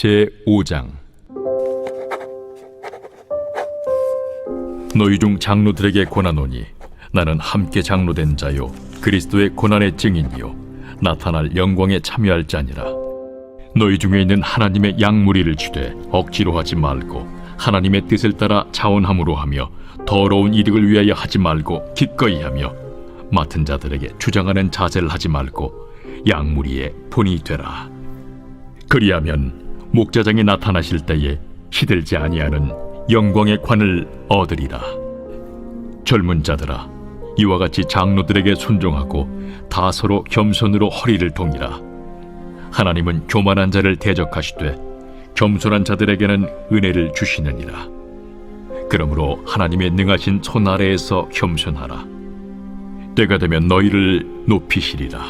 제5장. 너희 중 장로들에게 권하노니 나는 함께 장로된 자요 그리스도의 고난의 증인이요 나타날 영광에 참여할 자니라. 너희 중에 있는 하나님의 양무리를 주되 억지로 하지 말고 하나님의 뜻을 따라 자원함으로 하며 더러운 이득을 위하여 하지 말고 기꺼이 하며 맡은 자들에게 주장하는 자세를 하지 말고 양무리의 본이 되라. 그리하면 목자장이 나타나실 때에 시들지 아니하는 영광의 관을 얻으리라. 젊은 자들아, 이와 같이 장로들에게 순종하고 다 서로 겸손으로 허리를 동이라. 하나님은 교만한 자를 대적하시되 겸손한 자들에게는 은혜를 주시느니라. 그러므로 하나님의 능하신 손 아래에서 겸손하라. 때가 되면 너희를 높이시리라.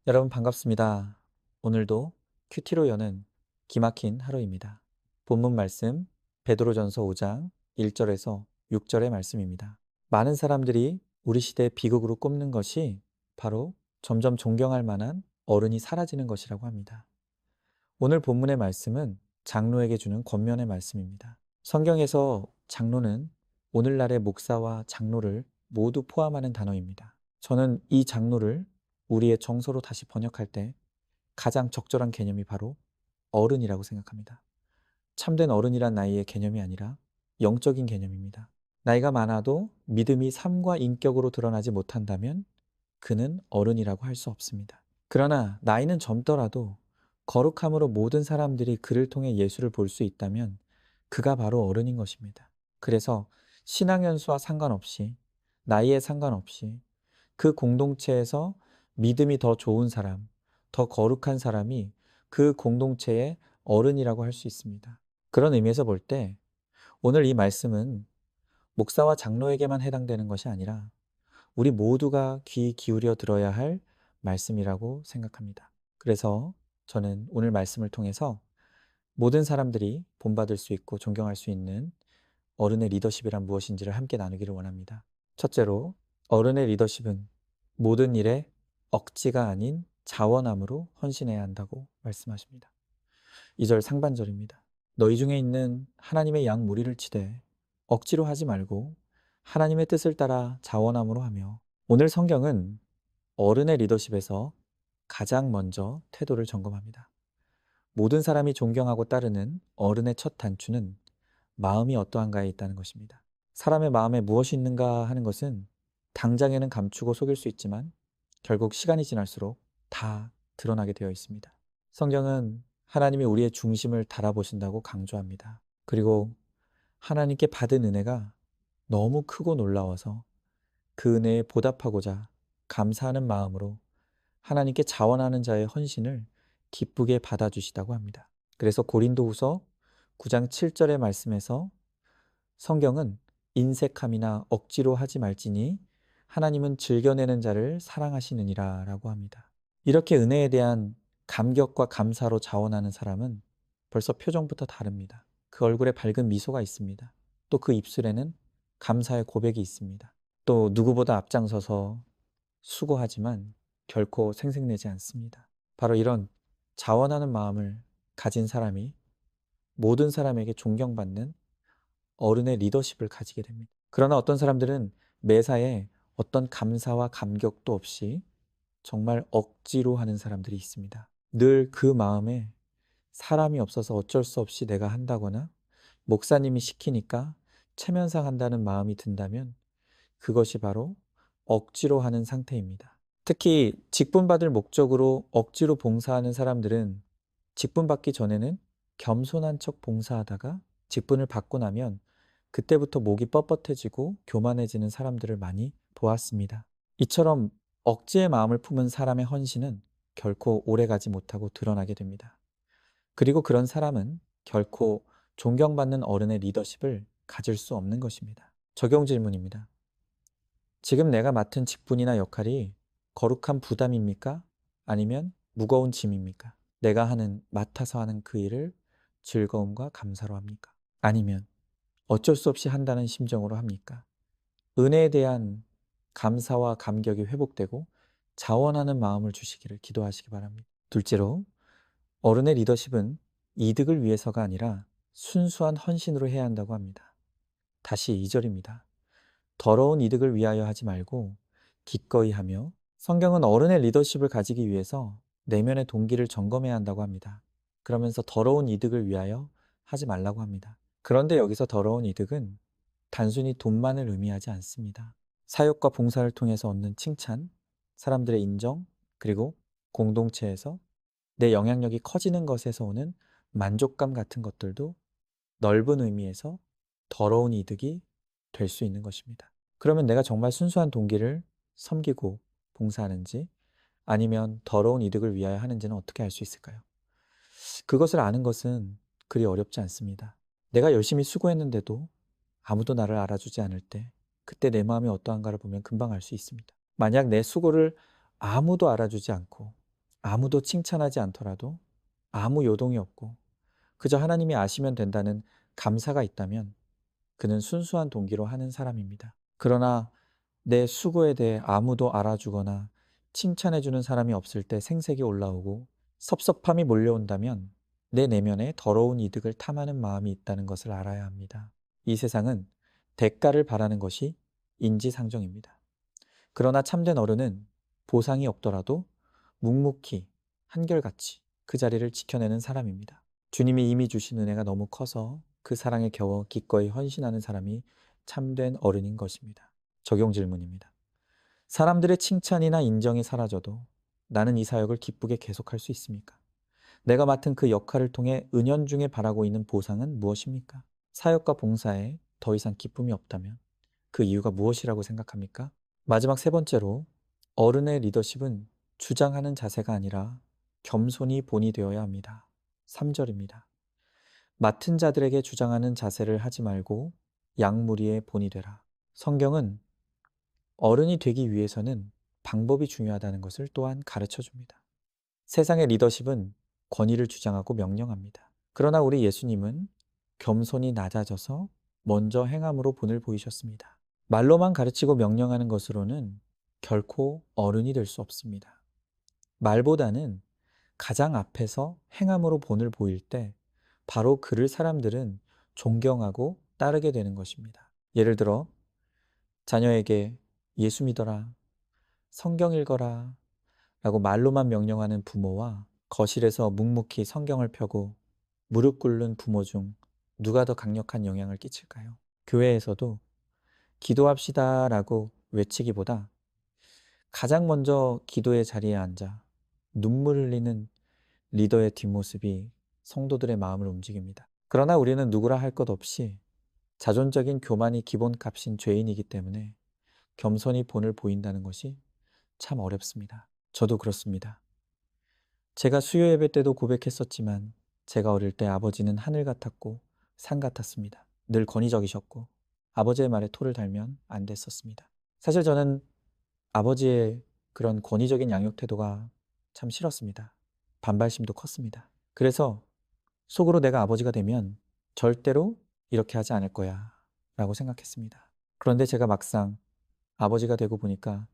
여러분 반갑습니다. 오늘도 큐티로 여는 기막힌 하루입니다. 본문 말씀 베드로전서 5장 1절에서 6절의 말씀입니다. 많은 사람들이 우리 시대의 비극으로 꼽는 것이 바로 점점 존경할 만한 어른이 사라지는 것이라고 합니다. 오늘 본문의 말씀은 장로에게 주는 권면의 말씀입니다. 성경에서 장로는 오늘날의 목사와 장로를 모두 포함하는 단어입니다. 저는 이 장로를 우리의 정서로 다시 번역할 때 가장 적절한 개념이 바로 어른이라고 생각합니다. 참된 어른이란 나이의 개념이 아니라 영적인 개념입니다. 나이가 많아도 믿음이 삶과 인격으로 드러나지 못한다면 그는 어른이라고 할 수 없습니다. 그러나 나이는 젊더라도 거룩함으로 모든 사람들이 그를 통해 예수를 볼 수 있다면 그가 바로 어른인 것입니다. 그래서 신앙연수와 상관없이 나이에 상관없이 그 공동체에서 믿음이 더 좋은 사람, 더 거룩한 사람이 그 공동체의 어른이라고 할 수 있습니다. 그런 의미에서 볼 때 오늘 이 말씀은 목사와 장로에게만 해당되는 것이 아니라 우리 모두가 귀 기울여 들어야 할 말씀이라고 생각합니다. 그래서 저는 오늘 말씀을 통해서 모든 사람들이 본받을 수 있고 존경할 수 있는 어른의 리더십이란 무엇인지를 함께 나누기를 원합니다. 첫째로, 어른의 리더십은 모든 일에 억지가 아닌 자원함으로 헌신해야 한다고 말씀하십니다. 2절 상반절입니다. 너희 중에 있는 하나님의 양 무리를 치되 억지로 하지 말고 하나님의 뜻을 따라 자원함으로 하며. 오늘 성경은 어른의 리더십에서 가장 먼저 태도를 점검합니다. 모든 사람이 존경하고 따르는 어른의 첫 단추는 마음이 어떠한가에 있다는 것입니다. 사람의 마음에 무엇이 있는가 하는 것은 당장에는 감추고 속일 수 있지만 결국 시간이 지날수록 다 드러나게 되어 있습니다. 성경은 하나님이 우리의 중심을 달아보신다고 강조합니다. 그리고 하나님께 받은 은혜가 너무 크고 놀라워서 그 은혜에 보답하고자 감사하는 마음으로 하나님께 자원하는 자의 헌신을 기쁘게 받아주시다고 합니다. 그래서 고린도후서 9장 7절의 말씀에서 성경은 인색함이나 억지로 하지 말지니 하나님은 즐겨내는 자를 사랑하시느니라 라고 합니다. 이렇게 은혜에 대한 감격과 감사로 자원하는 사람은 벌써 표정부터 다릅니다. 그 얼굴에 밝은 미소가 있습니다. 또 그 입술에는 감사의 고백이 있습니다. 또 누구보다 앞장서서 수고하지만 결코 생색내지 않습니다. 바로 이런 자원하는 마음을 가진 사람이 모든 사람에게 존경받는 어른의 리더십을 가지게 됩니다. 그러나 어떤 사람들은 매사에 어떤 감사와 감격도 없이 정말 억지로 하는 사람들이 있습니다. 늘 그 마음에 사람이 없어서 어쩔 수 없이 내가 한다거나 목사님이 시키니까 체면상 한다는 마음이 든다면 그것이 바로 억지로 하는 상태입니다. 특히 직분받을 목적으로 억지로 봉사하는 사람들은 직분받기 전에는 겸손한 척 봉사하다가 직분을 받고 나면 그때부터 목이 뻣뻣해지고 교만해지는 사람들을 많이 보았습니다. 이처럼 억지의 마음을 품은 사람의 헌신은 결코 오래가지 못하고 드러나게 됩니다. 그리고 그런 사람은 결코 존경받는 어른의 리더십을 가질 수 없는 것입니다. 적용 질문입니다. 지금 내가 맡은 직분이나 역할이 거룩한 부담입니까? 아니면 무거운 짐입니까? 내가 맡아서 하는 그 일을 즐거움과 감사로 합니까? 아니면 어쩔 수 없이 한다는 심정으로 합니까? 은혜에 대한 감사와 감격이 회복되고 자원하는 마음을 주시기를 기도하시기 바랍니다. 둘째로, 어른의 리더십은 이득을 위해서가 아니라 순수한 헌신으로 해야 한다고 합니다. 다시 2절입니다. 더러운 이득을 위하여 하지 말고 기꺼이 하며. 성경은 어른의 리더십을 가지기 위해서 내면의 동기를 점검해야 한다고 합니다. 그러면서 더러운 이득을 위하여 하지 말라고 합니다. 그런데 여기서 더러운 이득은 단순히 돈만을 의미하지 않습니다. 사역과 봉사를 통해서 얻는 칭찬, 사람들의 인정, 그리고 공동체에서 내 영향력이 커지는 것에서 오는 만족감 같은 것들도 넓은 의미에서 더러운 이득이 될 수 있는 것입니다. 그러면 내가 정말 순수한 동기를 섬기고 봉사하는지 아니면 더러운 이득을 위하여 하는지는 어떻게 알 수 있을까요? 그것을 아는 것은 그리 어렵지 않습니다. 내가 열심히 수고했는데도 아무도 나를 알아주지 않을 때 그때 내 마음이 어떠한가를 보면 금방 알 수 있습니다. 만약 내 수고를 아무도 알아주지 않고 아무도 칭찬하지 않더라도 아무 요동이 없고 그저 하나님이 아시면 된다는 감사가 있다면 그는 순수한 동기로 하는 사람입니다. 그러나 내 수고에 대해 아무도 알아주거나 칭찬해주는 사람이 없을 때 생색이 올라오고 섭섭함이 몰려온다면 내 내면에 더러운 이득을 탐하는 마음이 있다는 것을 알아야 합니다. 이 세상은 대가를 바라는 것이 인지상정입니다. 그러나 참된 어른은 보상이 없더라도 묵묵히 한결같이 그 자리를 지켜내는 사람입니다. 주님이 이미 주신 은혜가 너무 커서 그 사랑에 겨워 기꺼이 헌신하는 사람이 참된 어른인 것입니다. 적용 질문입니다. 사람들의 칭찬이나 인정이 사라져도 나는 이 사역을 기쁘게 계속할 수 있습니까? 내가 맡은 그 역할을 통해 은연중에 바라고 있는 보상은 무엇입니까? 사역과 봉사에 더 이상 기쁨이 없다면 그 이유가 무엇이라고 생각합니까? 마지막 세 번째로 어른의 리더십은 주장하는 자세가 아니라 겸손히 본이 되어야 합니다. 3절입니다. 맡은 자들에게 주장하는 자세를 하지 말고 양무리의 본이 되라. 성경은 어른이 되기 위해서는 방법이 중요하다는 것을 또한 가르쳐 줍니다. 세상의 리더십은 권위를 주장하고 명령합니다. 그러나 우리 예수님은 겸손히 낮아져서 먼저 행함으로 본을 보이셨습니다. 말로만 가르치고 명령하는 것으로는 결코 어른이 될 수 없습니다. 말보다는 가장 앞에서 행함으로 본을 보일 때 바로 그를 사람들은 존경하고 따르게 되는 것입니다. 예를 들어 자녀에게 예수 믿어라, 성경 읽어라 라고 말로만 명령하는 부모와 거실에서 묵묵히 성경을 펴고 무릎 꿇는 부모 중 누가 더 강력한 영향을 끼칠까요? 교회에서도 기도합시다 라고 외치기보다 가장 먼저 기도의 자리에 앉아 눈물 흘리는 리더의 뒷모습이 성도들의 마음을 움직입니다. 그러나 우리는 누구라 할 것 없이 자존적인 교만이 기본값인 죄인이기 때문에 겸손히 본을 보인다는 것이 참 어렵습니다. 저도 그렇습니다. 제가 수요 예배 때도 고백했었지만 제가 어릴 때 아버지는 하늘 같았고 산 같았습니다. 늘 권위적이셨고 아버지의 말에 토를 달면 안 됐었습니다. 사실 저는 아버지의 그런 권위적인 양육 태도가 참 싫었습니다. 반발심도 컸습니다. 그래서 속으로 내가 아버지가 되면 절대로 이렇게 하지 않을 거야 라고 생각했습니다. 그런데 제가 막상 아버지가 되고 보니까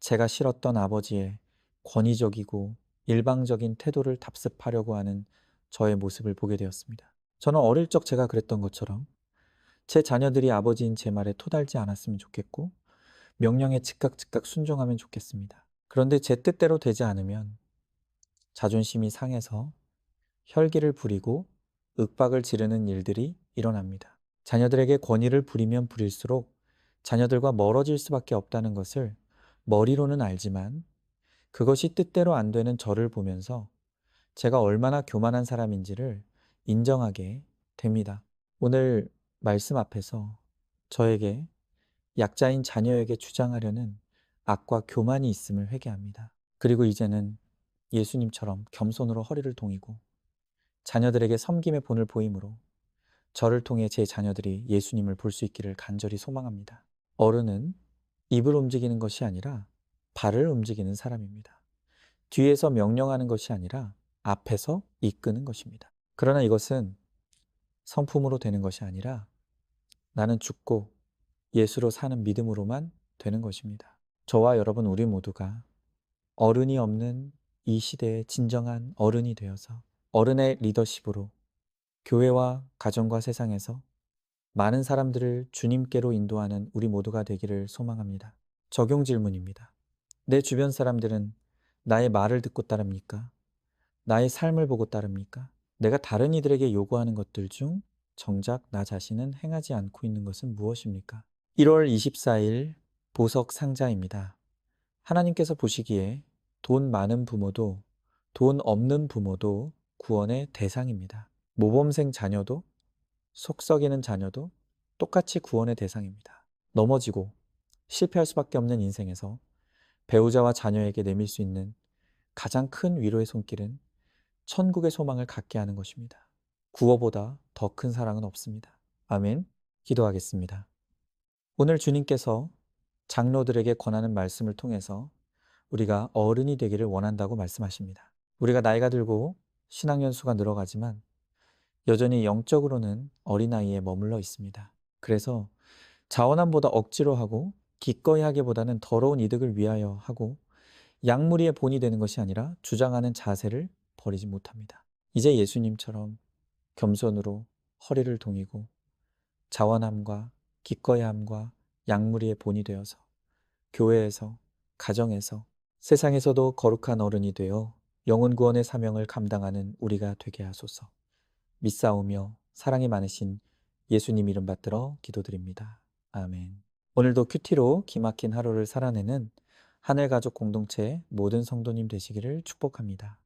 제가 싫었던 아버지의 권위적이고 일방적인 태도를 답습하려고 하는 저의 모습을 보게 되었습니다. 저는 어릴 적 제가 그랬던 것처럼 제 자녀들이 아버지인 제 말에 토달지 않았으면 좋겠고 명령에 즉각 순종하면 좋겠습니다. 그런데 제 뜻대로 되지 않으면 자존심이 상해서 혈기를 부리고 윽박을 지르는 일들이 일어납니다. 자녀들에게 권위를 부리면 부릴수록 자녀들과 멀어질 수밖에 없다는 것을 머리로는 알지만 그것이 뜻대로 안 되는 저를 보면서 제가 얼마나 교만한 사람인지를 인정하게 됩니다. 오늘 말씀 앞에서 저에게 약자인 자녀에게 주장하려는 악과 교만이 있음을 회개합니다. 그리고 이제는 예수님처럼 겸손으로 허리를 동이고 자녀들에게 섬김의 본을 보임으로 저를 통해 제 자녀들이 예수님을 볼 수 있기를 간절히 소망합니다. 어른은 입을 움직이는 것이 아니라 발을 움직이는 사람입니다. 뒤에서 명령하는 것이 아니라 앞에서 이끄는 것입니다. 그러나 이것은 성품으로 되는 것이 아니라 나는 죽고 예수로 사는 믿음으로만 되는 것입니다. 저와 여러분 우리 모두가 어른이 없는 이 시대의 진정한 어른이 되어서 어른의 리더십으로 교회와 가정과 세상에서 많은 사람들을 주님께로 인도하는 우리 모두가 되기를 소망합니다. 적용 질문입니다. 내 주변 사람들은 나의 말을 듣고 따릅니까? 나의 삶을 보고 따릅니까? 내가 다른 이들에게 요구하는 것들 중 정작 나 자신은 행하지 않고 있는 것은 무엇입니까? 1월 24일 보석 상자입니다. 하나님께서 보시기에 돈 많은 부모도 돈 없는 부모도 구원의 대상입니다. 모범생 자녀도 속 썩이는 자녀도 똑같이 구원의 대상입니다. 넘어지고 실패할 수밖에 없는 인생에서 배우자와 자녀에게 내밀 수 있는 가장 큰 위로의 손길은 천국의 소망을 갖게 하는 것입니다. 구원보다 더 큰 사랑은 없습니다. 아멘. 기도하겠습니다. 오늘 주님께서 장로들에게 권하는 말씀을 통해서 우리가 어른이 되기를 원한다고 말씀하십니다. 우리가 나이가 들고 신앙연수가 늘어가지만 여전히 영적으로는 어린아이에 머물러 있습니다. 그래서 자원함보다 억지로 하고 기꺼이 하기보다는 더러운 이득을 위하여 하고 약물이의 본이 되는 것이 아니라 주장하는 자세를 버리지 못합니다. 이제 예수님처럼 겸손으로 허리를 동이고 자원함과 기꺼이함과 약물이의 본이 되어서 교회에서, 가정에서, 세상에서도 거룩한 어른이 되어 영혼 구원의 사명을 감당하는 우리가 되게 하소서. 믿사오며 사랑이 많으신 예수님 이름 받들어 기도드립니다. 아멘. 오늘도 큐티로 기막힌 하루를 살아내는 하늘가족 공동체 모든 성도님 되시기를 축복합니다.